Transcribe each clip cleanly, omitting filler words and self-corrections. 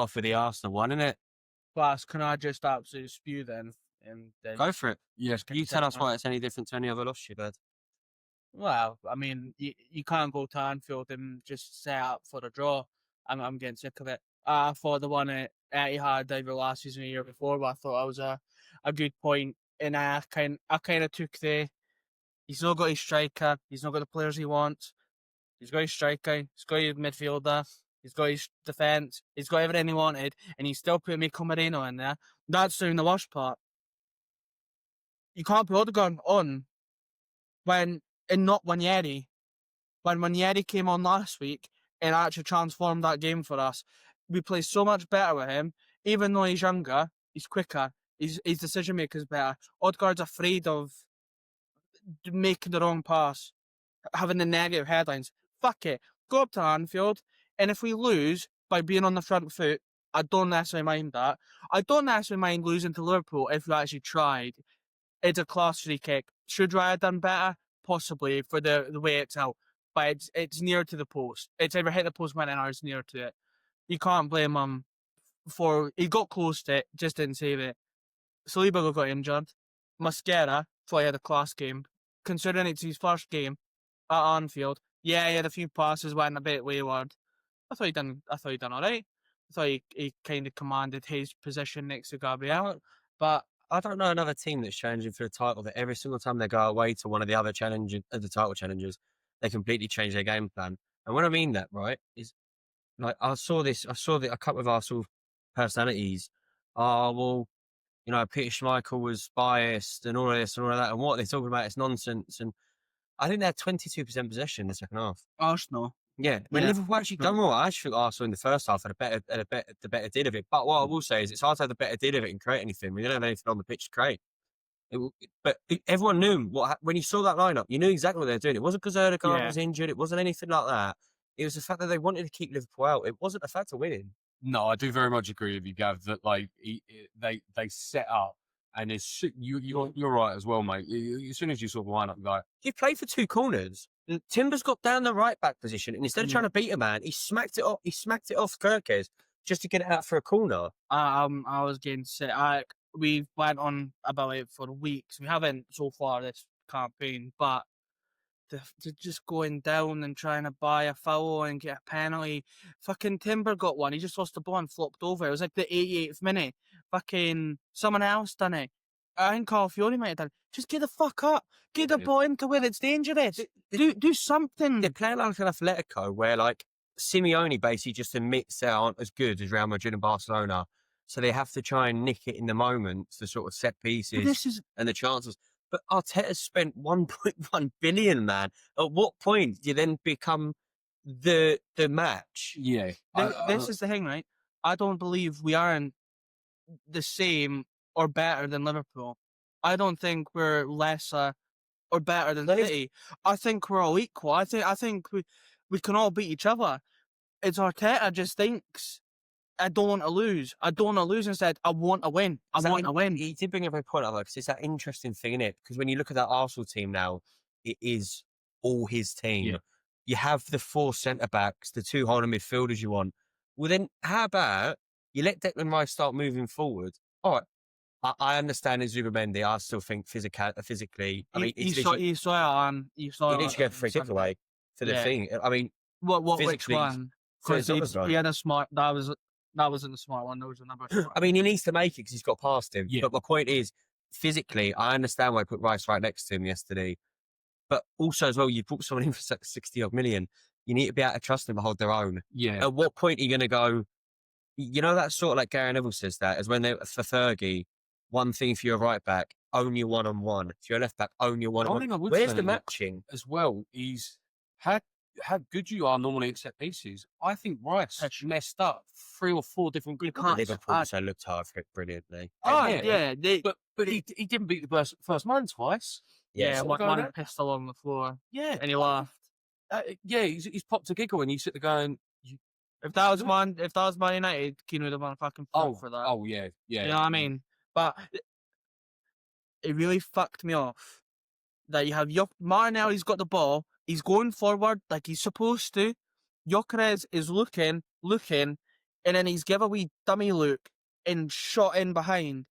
off with the Arsenal one, innit? Plus, can I just absolutely spew then? And then Go for it. yes, You tell us why it's any different to any other loss you've had. Well, I mean, you can't go to Anfield and just set up for a draw. I'm getting sick of it. I thought the one at Etihad either last season or the year before, but I thought that was a good point. And I kind of took he's not got his striker, he's not got the players he wants. He's got his striker, he's got his midfielder, he's got his defence, he's got everything he wanted, and he's still put Miko Moreno in there. That's doing the worst part. You can't put Odegaard on and not Wanyeri. When Wanyeri came on last week and actually transformed that game for us, we play so much better with him. Even though he's younger, he's quicker, his decision making is better. Odegaard's afraid of making the wrong pass, having the negative headlines. Fuck it, go up to Anfield, and if we lose by being on the front foot, I don't necessarily mind that. I don't necessarily mind losing to Liverpool if we actually tried. It's a class free kick. Should I have done better? Possibly, for the way it's out. But it's near to the post. It's either hit the post when or it's near to it. You can't blame him for... He got close to it, just didn't save it. Saliba got injured. Mascara thought he had a class game. Considering it's his first game at Anfield, yeah, he had a few passes, went a bit wayward. I thought he done all right. I thought he kind of commanded his position next to Gabriel. But I don't know another team that's challenging for the title that every single time they go away to one of the other the title challenges, they completely change their game plan. And when I mean that, right, is like I saw a couple of Arsenal personalities. Oh, well, you know, Peter Schmeichel was biased and all of this and all of that. And what they're talking about is nonsense. And I think they had 22% possession in the second half. Arsenal. Yeah, when Liverpool actually done well, I actually think Arsenal in the first half had the better did of it. But what I will say is it's hard to have the better did of it and create anything. We don't have anything on the pitch to create. But everyone knew when you saw that lineup, you knew exactly what they were doing. It wasn't because Odegaard was injured. It wasn't anything like that. It was the fact that they wanted to keep Liverpool out. It wasn't a fact of winning. No, I do very much agree with you, Gav, that like they set up, and you're right as well, mate. As soon as you saw the lineup, like he played for two corners. Timber's got down the right back position, and instead of trying to beat a man, he smacked it off. He smacked it off Kirkes just to get it out for a corner. I was getting sick. We've went on about it for weeks. We haven't so far this campaign, but to just going down and trying to buy a foul and get a penalty. Fucking Timber got one. He just lost the ball and flopped over. It was like the 88th minute. Fucking someone else done it. I think Carl Fiore might have done it. Just get the fuck up. Get the ball into where it's dangerous. Do something. They're playing like an Atletico where like Simeone basically just admits they aren't as good as Real Madrid and Barcelona. So they have to try and nick it in the moments, the sort of set pieces and the chances. But Arteta's spent 1.1 billion, man. At what point do you then become the match? Yeah. This is the thing, right? I don't believe we aren't the same or better than Liverpool. I don't think we're lesser or better than City. I think we're all equal. I think we can all beat each other. It's Arteta just thinks, I don't want to lose. I don't want to lose. Instead, I want to win. I want to win. He did bring up a point, because it's that interesting thing, innit? Because when you look at that Arsenal team now, it is all his team. Yeah. You have the four centre-backs, the two holding midfielders you want. Well, then how about you let Declan Rice start moving forward? All right. I understand in Zubimendi. I still think physically. I mean, he saw it. He needs to go for free kick away for the thing. I mean, which one? Because he had a smart. That wasn't a smart one. There was another. I mean, he needs to make it because he's got past him. Yeah. But my point is, physically, I understand why I put Rice right next to him yesterday. But also as well, you put someone in for 60-odd million. You need to be able to trust them to hold their own. Yeah. At what point are you going to go? You know that sort of like Gary Neville says that is when for Fergie. One thing for your right back, own your one-on-one. If you're a left back, own your one-on-one. Where's the matching? As well is how good you are normally at set pieces. I think Rice messed up 3 or 4 different good cards. Liverpool also looked hard for it brilliantly. Oh, yeah. But he didn't beat the first man twice. Yeah, one pistol on the floor. Yeah. And he laughed. He's popped a giggle and you sit there going... If that was Man United, Keane would have won a fucking for that. Oh, yeah. You know what I mean? But it really fucked me off that you have Martinelli's got the ball, he's going forward like he's supposed to. Gyökeres is looking, and then he's give a wee dummy look and shot in behind.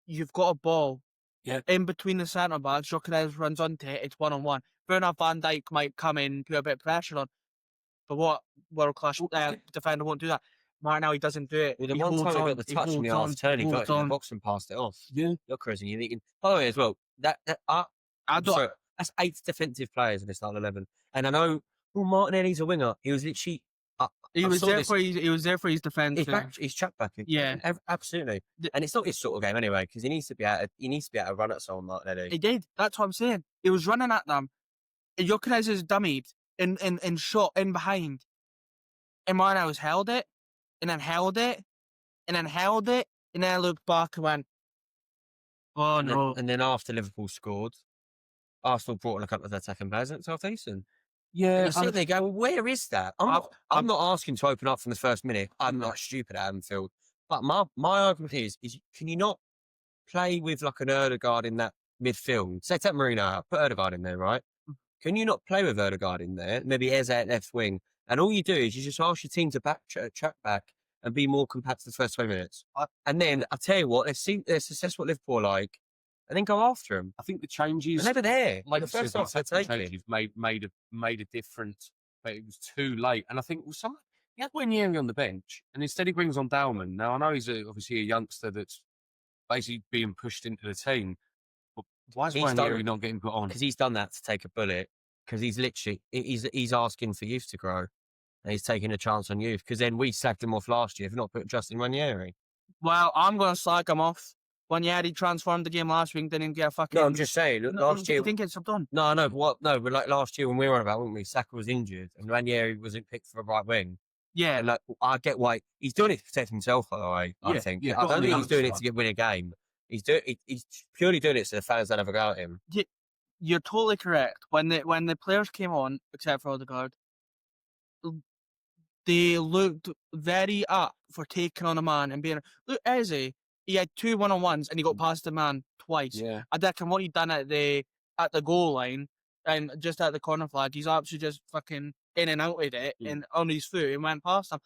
You've got a ball. Yeah. In between the centre backs, Gyökeres runs onto it. It's 1-on-1. Fair enough, Van Dijk might come in, put a bit of pressure on. But what world class defender won't do that? Right now, he doesn't do it. Well, the He one holds time he on, got the touch in the half turn, he got it in the box and passed it off. Yeah. Gyökeres, and you're thinking, by the way, as well, I don't. sorry, that's 8 defensive players in the starting 11. And I know, well, Martinelli's a winger. He was literally. He was there for his defence. He's track back. Yeah, absolutely. And it's not his sort of game anyway, because he needs to be able to run at someone, Martinelli. He did. That's what I'm saying. He was running at them. Gyökeres is dummied and shot in behind. And Martinelli's held it, and then held it, and then held it, and then I looked back and went, "Oh no!" And then after Liverpool scored, Arsenal brought in a couple of attacking players, and it's half decent. Yeah, You sit there going, well, where is that? I'm not asking to open up from the first minute. I'm not stupid at Anfield. But my argument is can you not play with like an Ødegaard in that midfield? Say take Marino out, put Ødegaard in there, right? Can you not play with Ødegaard in there? Maybe Eze at left wing. And all you do is you just ask your team to track back and be more compact for the first 20 minutes. And then I'll tell you what, let's assess what Liverpool are like and then go after them. I think the changes, And they were there. like the you first said, half, the changes made a difference, but it was too late. And I think he had Ranieri on the bench, and instead he brings on Dalman. Now I know he's obviously a youngster that's basically being pushed into the team. But why is Ranieri not getting put on? Because he's done that to take a bullet. Because he's literally he's asking for youth to grow, and he's taking a chance on youth. Because then we sacked him off last year for not putting Justin Ranieri. Well, I'm going to slag him off. Ranieri transformed the game last week, didn't get a fucking. No, I'm just saying. Last year, I think it's done. No, I know. What? No, but like last year when we were on about, weren't we? Saka was injured, and Ranieri wasn't picked for a right wing. Yeah, and like I get why he's doing it to protect himself. By the way, I think. Yeah, I don't think he's doing it to win a game. He's purely doing it so the fans don't have a go at him. You're totally correct. When the players came on, except for Ødegaard, they looked very up for taking on a man and being look Eze. He had 2 1-on-1s and he got past the man twice. Yeah, I reckon what he done at the goal line and just at the corner flag, he's actually just fucking in and out with it and on his foot and went past him.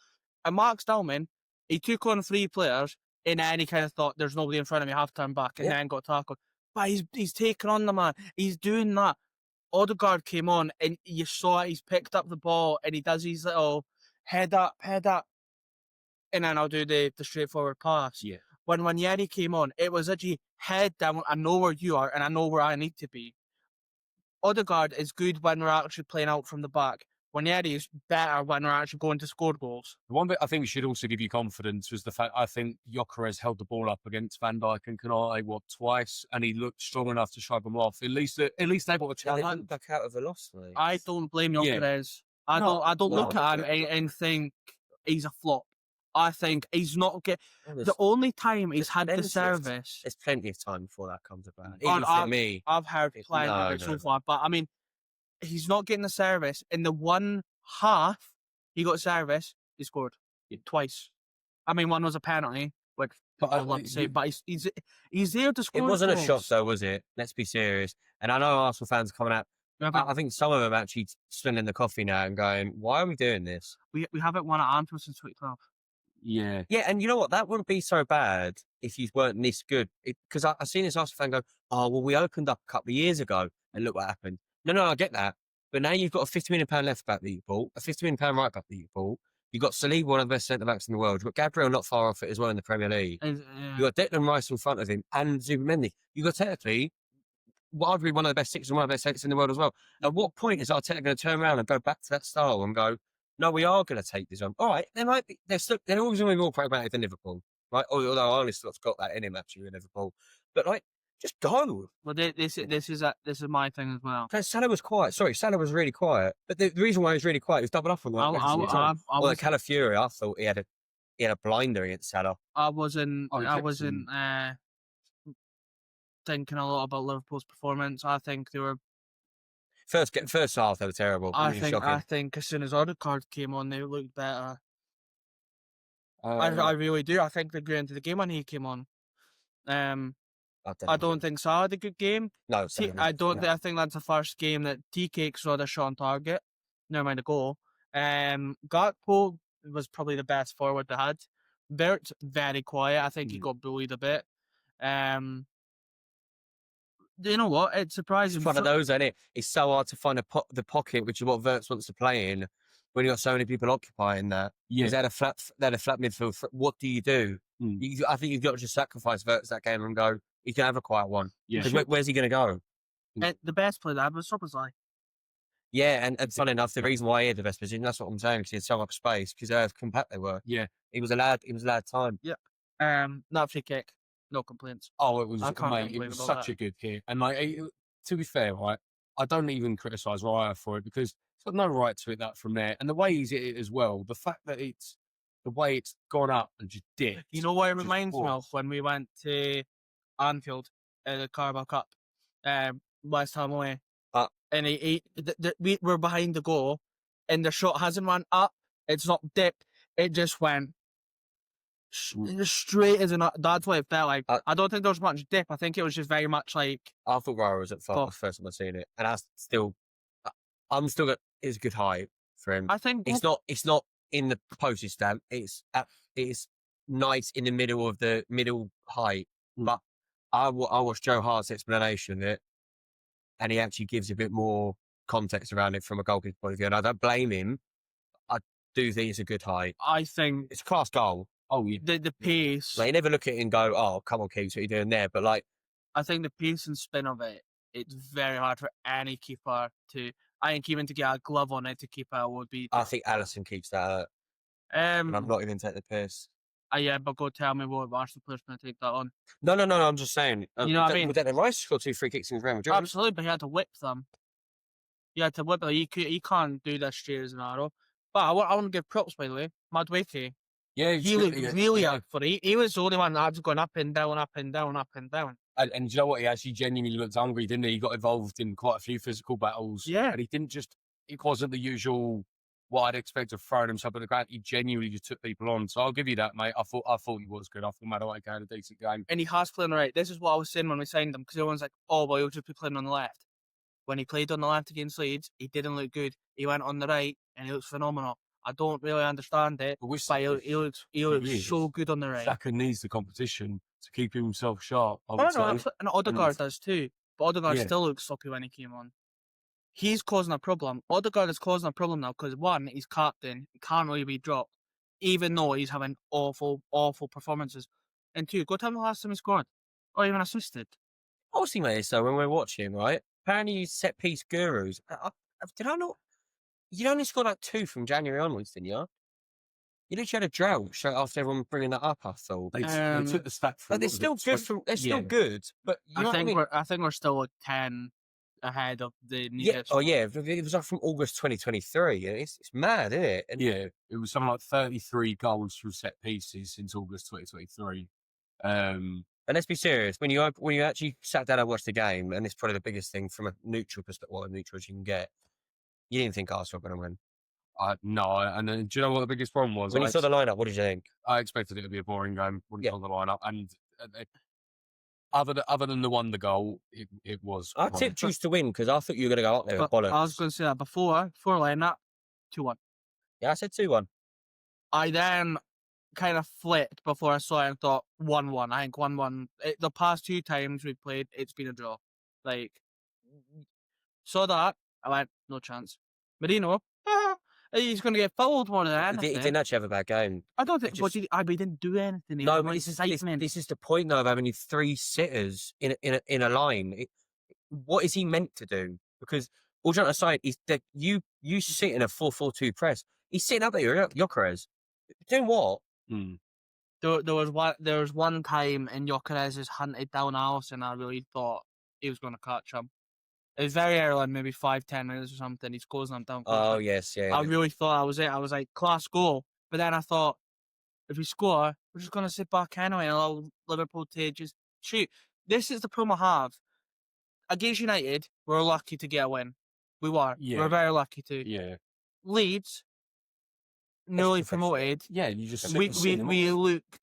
And Mark Stallman, he took on 3 players and then he kind of thought there's nobody in front of me, I have to turn back and then got tackled. But he's taking on the man. He's doing that. Ødegaard came on and you saw it. He's picked up the ball and he does his little head up, and then I'll do the straightforward pass. Yeah. When Ranieri came on, it was actually head down. I know where you are and I know where I need to be. Ødegaard is good when we're actually playing out from the back. Ranieri is better when we're actually going to score goals. The one bit I think should also give you confidence was the fact I think Gyökeres held the ball up against Van Dijk and Canate twice, and he looked strong enough to shove them off. At least they got a challenge. Back out of velocity. I don't blame Gyökeres. I don't look at him and think he's a flop. I think he's not the only time he's had the service. There's plenty of time before that comes about. Even for me, I've heard plenty of it so far, but I mean, he's not getting the service. In the one half he got service, he scored twice. I mean, one was a penalty, which I'd love to say, but he's there to score. It wasn't a shot, though, was it? Let's be serious. And I know Arsenal fans are coming out. I think some of them actually spilling the coffee now and going, "Why are we doing this? We haven't won at Anfield since 2012." Yeah, and you know what? That wouldn't be so bad if you weren't this good. Because I've seen this Arsenal fan go, "Oh, well, we opened up a couple of years ago, and look what happened." No, I get that. But now you've got a £50 million left back that you bought, a £50 million right back that you bought. You've got Saliba, one of the best centre-backs in the world. You've got Gabriel not far off it as well in the Premier League. You've got Declan Rice in front of him and Zubimendi. You've got technically, arguably one of the best 6 and one of the best 8s in the world as well. At what point is Arteta going to turn around and go back to that style and go, no, we are going to take this on? All right, they're always going to be more pragmatic than Liverpool, right? Although Arne's got that in him, actually, with Liverpool. But, like, just go. Well, this is my thing as well. Salah was quiet. Sorry, Salah was really quiet. But the reason why he was really quiet was double up on that. Calafiori, I thought he had a blinder against Salah. I wasn't thinking a lot about Liverpool's performance. I think they were first half they were terrible. I think as soon as Ødegaard came on, they looked better. I really do. I think they grew into the game when he came on. I don't think Salah had a good game. No, I think that's the first game that TK saw the shot on target. Never mind the goal. Gakpo was probably the best forward they had. Bert's very quiet. I think he got bullied a bit. You know what? It's surprising. It's one of those, isn't it? It's so hard to find the pocket, which is what Verts wants to play in, when you got so many people occupying that. Yeah. Is that a flat midfield? What do you do? I think you've got to just sacrifice Verts that game and go, he can have a quiet one. Yeah. Where's he going to go? And the best player they had was Szoboszlai. Yeah, and funny enough, the reason why he had the best position, that's what I'm saying, because he had so much space, because how compact they were. Yeah. He was allowed time. Not free kick. No complaints. Oh, it was, I can't mate, it complain was about such that. a good hit. And like, to be fair, right, I don't even criticise Raya for it because he's got no right to hit that from there. And the way he's hit it as well, the fact that the way it's gone up and just dipped. You know what it just reminds me of walked. when we went to Anfield, the Carabao Cup, West Ham away, and we were behind the goal, and the shot hasn't run up. It's not dipped. It just went straight as an. That's what it felt like. I don't think there was much dip. I think it was just very much like. I thought Raya was at fault the first time I seen it, and I'm still got. It's a good height for him. I think it's not in the postage stamp. It's nice in the middle of the middle height. But I watched Joe Hart's explanation of it, and he actually gives a bit more context around it from a goalkeeper point of view, and I don't blame him. I do think it's a good height. I think it's a class goal. Oh, yeah. The pace. Like, you never look at it and go, "Oh, come on, Keeps, what are you doing there?" But like, I think the pace and spin of it, it's very hard for any keeper to. I think even to get a glove on it to keep it would be. I think Alisson keeps that. And I'm not even taking the piss. Yeah, but go tell me what Arsenal player's going to take that on. No. I'm just saying. You know what I mean? Would Declan Rice score 2 free kicks in Real Madrid? Absolutely, but he had to whip them. He had to whip them. He can't do that straight as an arrow. But I want to give props, by the way. Madueke. Yeah, he looked really up for it. He was the only one that was going up and down, up and down, up and down. And do you know what? He actually genuinely looked hungry, didn't he? He got involved in quite a few physical battles. Yeah. And he didn't just, it wasn't the usual, what I'd expect of throwing himself at the ground. He genuinely just took people on. So I'll give you that, mate. I thought he was good. I thought Madueke had a decent game. And he has played on the right. This is what I was saying when we signed him, because everyone's like, oh, well, he'll just be playing on the left. When he played on the left against Leeds, he didn't look good. He went on the right, and he looks phenomenal. I don't really understand it, but he looks so good on the right. Saka needs the competition to keep himself sharp. And Odegaard does too. But Odegaard still looks sloppy when he came on. He's causing a problem. Odegaard is causing a problem now because, one, he's captain. He can't really be dropped, even though he's having awful, awful performances. And two, go tell me the last time he scored or even assisted. Obviously, mate, so when we're watching, right? Apparently, he's set piece gurus. Did I not? You only scored like 2 from January onwards, didn't you? You literally had a drought straight after everyone bringing that up. I thought they took the stat from. But they're still good. They're still good. But I think we're still like 10 ahead of the needed. Oh yeah, it was like from August 2023. It's mad, isn't it? And yeah, it was something like 33 goals from set pieces since August 2023. And let's be serious. When you actually sat down and watched the game, and it's probably the biggest thing from a neutral perspective, what a neutral as you can get. You didn't think Arsenal were going to win. No, and do you know what the biggest problem was? When you saw the lineup, what did you think? I expected it to be a boring game when you saw the lineup, and other than the one goal, it was. I tipped you to win because I thought you were going to go up there with bollocks. I was going to say that before lineup, 2-1. Yeah, I said 2-1. I then kind of flipped before I saw it and thought 1-1. I think 1-1. The past 2 times we played, it's been a draw. Like, saw that, I went, no chance. Merino, he's going to get fouled more than anything. He didn't actually have a bad game. I don't think, but he didn't do anything. No, but this is the point, though, of having 3 sitters in a line. What is he meant to do? Because, all joking aside, is that you sit in a 4-4-2 press. He's sitting up there, Gyökeres. Doing what? There was one time in Gyökeres has hunted down Alisson. I really thought he was going to catch him. It was very early, maybe 5-10 minutes or something. He's closing him down. Oh, yes, yeah. I really thought that was it. I was like, class goal. But then I thought, if we score, we're just going to sit back anyway and allow Liverpool to just shoot. This is the problem I have. Against United, we're lucky to get a win. We were. Yeah. We're very lucky to. Yeah. Leeds, newly promoted. Yeah, you just we looked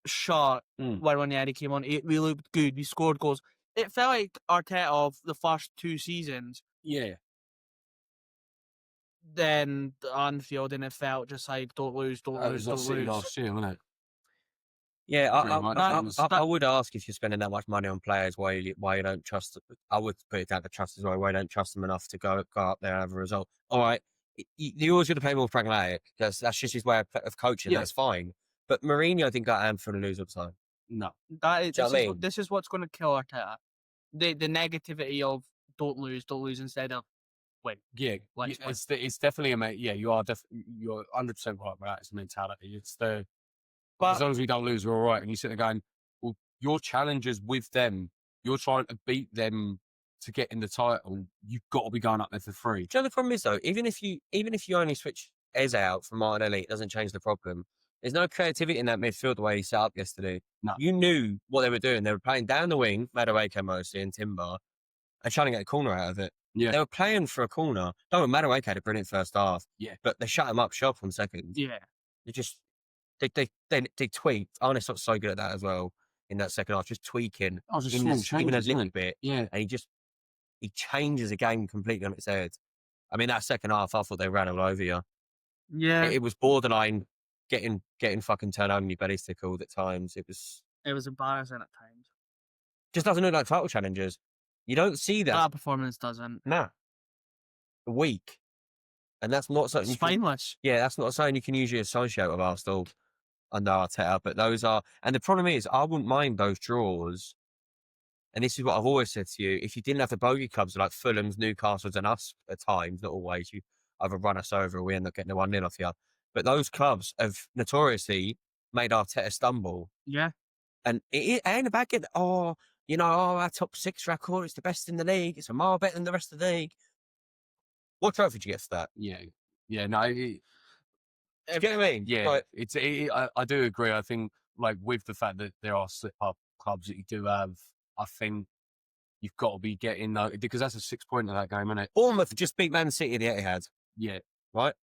sharp when Ranieri came on. We looked good. We scored goals. It felt like Arteta of the first 2 seasons. Yeah. then the Anfield, and it felt just like don't lose, don't It lose, was like don't City lose. last year, wasn't it? Yeah, Pretty much. I would ask if you're spending that much money on players, why you don't trust. I would put it down to trust as well. Why you don't trust them enough to go up there and have a result? All right, you always got to play more pragmatic because that's just his way of coaching. Yeah. That's fine. But Mourinho didn't got Anfield and lose all the time. No. Do you know what I mean? This is what's going to kill Arteta. The negativity of don't lose instead of win. Yeah, Let's win. it's definitely you're 100% right with that. It's a mentality. It's as But long as we don't lose, we're all right. And you sit there going, well, your challenges with them, you're trying to beat them to get in the title. You've got to be going up there for free. Do you know the problem is though? Even if you only switch Eze out for Martinelli, it doesn't change the problem. There's no creativity in that midfield the way he set up yesterday. No. You knew what they were doing. They were playing down the wing, Madueke mostly, and Timber, and trying to get a corner out of it. Yeah, They were playing for a corner. Don't Madueke had a brilliant first half. Yeah. But they shut him up shop on second. yeah, They just they tweaked. Arne's not so good at that as well in that second half, just tweaking. I was just even small a changes, little isn't it? bit. Yeah, And he changes the game completely on its head. I mean, that second half, I thought they ran all over you. yeah. It was borderline getting fucking turned on your belly tickled at times. It was It was embarrassing at times. just doesn't look like title challenges. You don't see that. That performance doesn't. Nah. Weak. And that's not something you can, Spineless. yeah, that's not something you can usually associate with Arsenal under Arteta. But those are, and the problem is, I wouldn't mind those draws. And this is what I've always said to you: if you didn't have the bogey clubs like Fulham's, Newcastle's, and us at times, not always, you either run us over or we end up getting a 1-0 off you. But those clubs have notoriously made Arteta stumble. Yeah. And it ain't about getting, our top 6 record, it's the best in the league, it's a mile better than the rest of the league. What trophy did you get for that? yeah. No, Do you get what I mean? yeah. Like, I do agree. I think like with the fact that there are slip up clubs that you do have, I think you've got to be getting because that's a 6 point of that game, isn't it? Bournemouth just beat Man City at the Etihad, Yeah, right?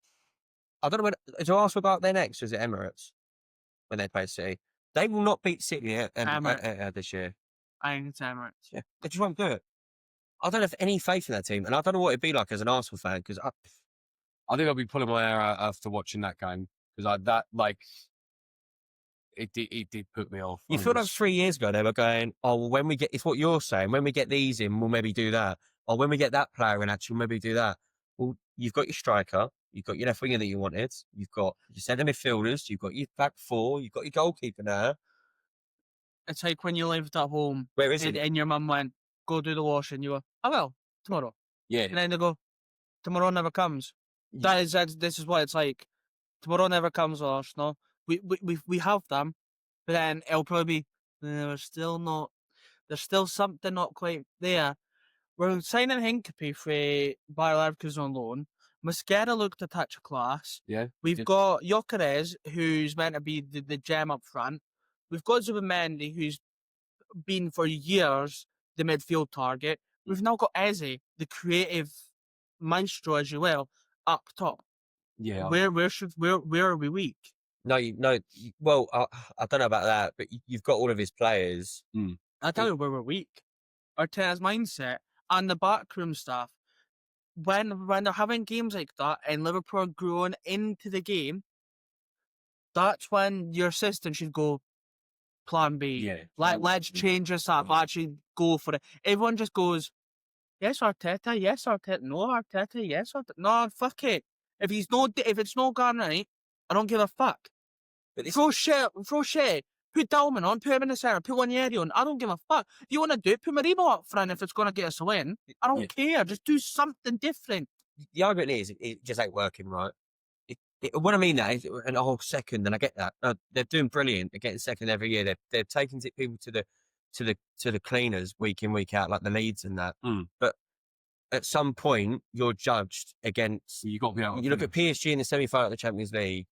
I don't know when, to ask about their next, was it Emirates when they play City? They will not beat City at Etihad this year. I think it's Emirates. Yeah, they just won't do it. I don't have any faith in that team, and I don't know what it'd be like as an Arsenal fan because I think I'll be pulling my hair out after watching that game because it did put me off. you feel like 3 years ago they were going, oh, well, when we get, it's what you're saying, when we get these in, we'll maybe do that. Or when we get that player in, actually, we'll maybe do that. Well, you've got your striker, you've got your left winger that you wanted, you've got your centre midfielders, you've got your back 4, you've got your goalkeeper now. It's like when you lived at home Where is it? and your mum went, go do the washing. You go, I will, tomorrow. Yeah, And then they go, tomorrow never comes. This is what it's like. Tomorrow never comes, Arsenal. We have them, but then it'll probably be, there's still something not quite there. We're signing Hincapie for Bayer Leverkusen on loan. Mosquera looked a touch of class. yeah. We've got Gyökeres, who's meant to be the gem up front. We've got Zubimendi, who's been for years the midfield target. We've now got Eze, the creative maestro, as you will, up top. Yeah. Where are we weak? Well, I don't know about that, but you've got all of his players. I tell you where we're weak. Arteta's mindset and the backroom staff. When they're having games like that and Liverpool are growing into the game, that's when your assistant should go plan B. Yeah. Let's change this up. Actually go for it. Everyone just goes, yes, Arteta, yes, Arteta, no, Arteta, yes, Arteta. No, fuck it. If it's not gone right, I don't give a fuck. But Throw shit. Put Dalman on, put him in the centre, put Wanyeri on. I don't give a fuck. If you want to do it, put Marino up front if it's going to get us a win. I don't care. Just do something different. The argument is, it just ain't working, right? What I mean that is, and a whole second, and I get that. They're doing brilliant. They're getting second every year. They're taking people to the cleaners week in, week out, like the Leeds and that. But at some point, you're judged against. You got to be able to You look at PSG in the semi-final of the Champions League.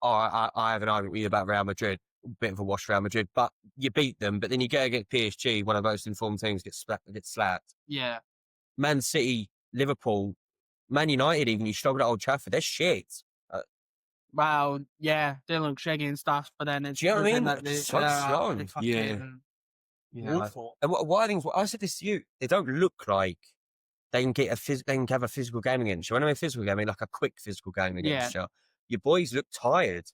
I have an argument with you about Real Madrid, a bit of a wash for Real Madrid, but you beat them. But then you go against PSG, one of the most informed teams, gets slapped. Yeah. Man City, Liverpool, Man United, even you struggled at Old Trafford. They're shit. Wow. Yeah, they look shaggy and stuff, but then it's Do you know what I mean? that So strong. Yeah. Awful. And what I think, I said this to you, they don't look like they can have a physical game against you. When I mean physical game, I mean like a quick physical game against you. Your boys look tired.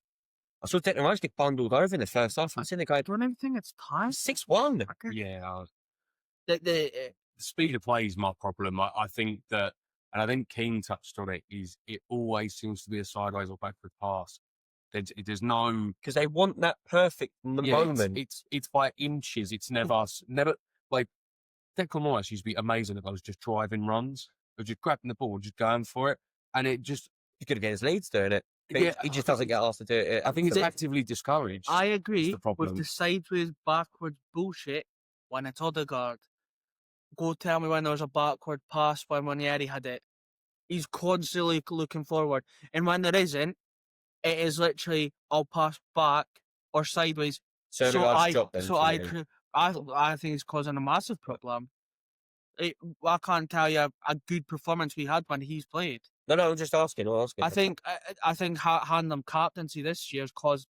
I saw Declan Rice get bundled over in the first half. I'm sitting there going, I don't even think it's time. 6-1. Yeah, The the speed of play is my problem. I think that, and I think Keane touched on it, is it always seems to be a sideways or backward pass. There's no, because they want that perfect moment. It's by inches. It's never like Declan Rice used to be amazing at those just driving runs, of just grabbing the ball, just going for it, and it just He could have against Leeds doing it. But he just doesn't get asked to do it. I think it's actively discouraged. I agree the problem. with the sideways backwards bullshit when it's Odegaard. Go tell me when there was a backward pass when Ranieri had it. He's constantly looking forward, and when there isn't, it is literally I'll pass back or sideways. So I think it's causing a massive problem. I can't tell you a good performance we had when he's played. No, I'm just asking. I think handing them captaincy this year has caused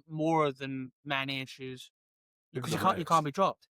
more than many issues because you can't be dropped.